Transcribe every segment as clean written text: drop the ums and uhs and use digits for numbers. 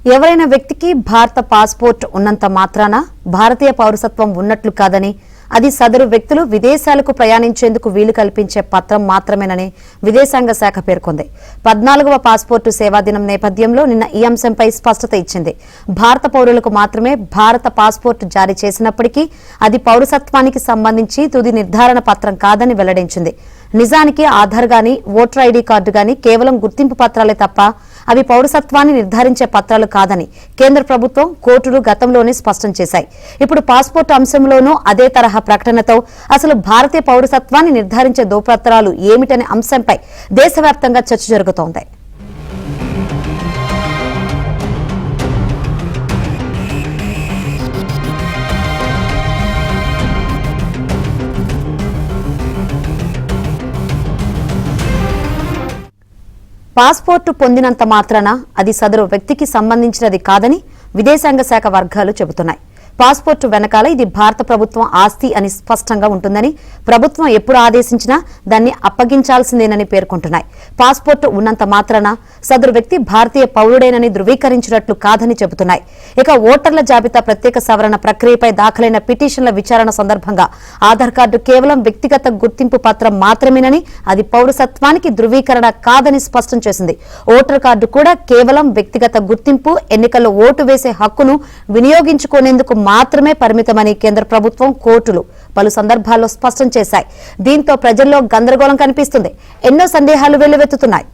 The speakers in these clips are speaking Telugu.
ఎవరైనా వ్యక్తికి భారత పాస్పోర్ట్ ఉన్నంత మాత్రాన భారతీయ పౌరసత్వం ఉన్నట్లు కాదని, అది సదరు వ్యక్తులు విదేశాలకు ప్రయాణించేందుకు వీలు కల్పించే పత్రం మాత్రమేనని విదేశాంగ శాఖ పేర్కొంది. 14వ పాస్పోర్టు సేవా దినం నేపథ్యంలో నిన్న ఈ అంశంపై స్పష్టత ఇచ్చింది. భారత పౌరులకు మాత్రమే భారత పాస్పోర్టు జారీ చేసినప్పటికీ అది పౌరసత్వానికి సంబంధించి తుది నిర్ధారణ పత్రం కాదని వెల్లడించింది. నిజానికి ఆధార్ గాని, ఓటర్ ఐడీ కార్డు గాని కేవలం గుర్తింపు పత్రాలే తప్ప అవి పౌరసత్వాన్ని నిర్ధారించే పత్రాలు కాదని కేంద్ర ప్రభుత్వం, కోర్టులు గతంలోనే స్పష్టం చేశాయి. ఇప్పుడు పాస్పోర్టు అంశంలోనూ అదే తరహా ప్రకటనతో అసలు భారతీయ పౌరసత్వాన్ని నిర్ధారించే ధృవపత్రాలు ఏమిటనే అంశంపై దేశవ్యాప్తంగా చర్చ జరుగుతోంది. పాస్పోర్టు పొందినంత మాత్రాన అది సదరు వ్యక్తికి సంబంధించినది కాదని విదేశాంగ శాఖ వర్గాలు చెబుతున్నాయి. పాస్పోర్టు వెనకాల ఇది భారత ప్రభుత్వం ఆస్తి అని స్పష్టంగా ఉంటుందని, ప్రభుత్వం ఎప్పుడు ఆదేశించినా దాన్ని అప్పగించాల్సిందేనని పేర్కొంటున్నాయి. పాస్పోర్టు ఉన్నంత మాత్రాన సదరు వ్యక్తి భారతీయ పౌరుడేనని ధృవీకరించినట్లు కాదని చెబుతున్నాయి. ఇక ఓటర్ల జాబితా ప్రత్యేక సవరణ ప్రక్రియపై దాఖలైన పిటిషన్ల విచారణ సందర్భంగా ఆధార్ కార్డు కేవలం వ్యక్తిగత గుర్తింపు పత్రం మాత్రమేనని, అది పౌరసత్వానికి ధృవీకరణ కాదని స్పష్టం చేసింది. ఓటర్ కార్డు కూడా కేవలం వ్యక్తిగత గుర్తింపు, ఎన్నికల్లో ఓటు వేసే హక్కును వినియోగించుకునేందుకు మాత్రమే పరిమితమని కేంద్ర ప్రభుత్వం, కోర్టులు పలు సందర్భాల్లో స్పష్టం చేశాయి. దీంతో ప్రజల్లో గందరగోళం కనిపిస్తుంది. ఎన్నో సందేహాలు వెల్లువెత్తుతున్నాయి.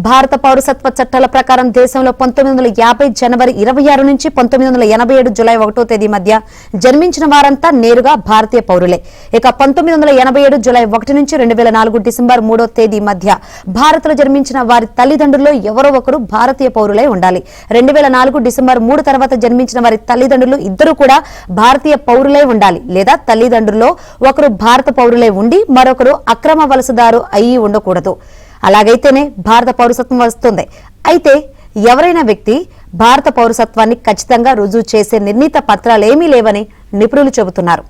భారత పౌరసత్వ చట్టాల ప్రకారం దేశంలో 1950 జనవరి 26 నుంచి 1987 జులై 1వ తేదీ మధ్య జన్మించిన వారంతా నేరుగా భారతీయ పౌరులే. ఇక 1987 జులై 1 నుంచి 2004 డిసెంబర్ 3వ తేదీ మధ్య భారత్లో జన్మించిన వారి తల్లిదండ్రుల్లో ఎవరో ఒకరు భారతీయ పౌరులై ఉండాలి. 2004 డిసెంబర్ 3 తర్వాత జన్మించిన వారి తల్లిదండ్రులు ఇద్దరు కూడా భారతీయ పౌరులై ఉండాలి. లేదా తల్లిదండ్రుల్లో ఒకరు భారత పౌరులై ఉండి మరొకరు అక్రమ వలసదారు అయి ఉండకూడదు. అలాగైతేనే భారత పౌరసత్వం వస్తుంది. అయితే ఎవరైనా వ్యక్తి భారత పౌరసత్వాన్ని ఖచ్చితంగా రుజువు చేసే నిర్ణీత పత్రాలేమీ లేవని నిపుణులు చెబుతున్నారు.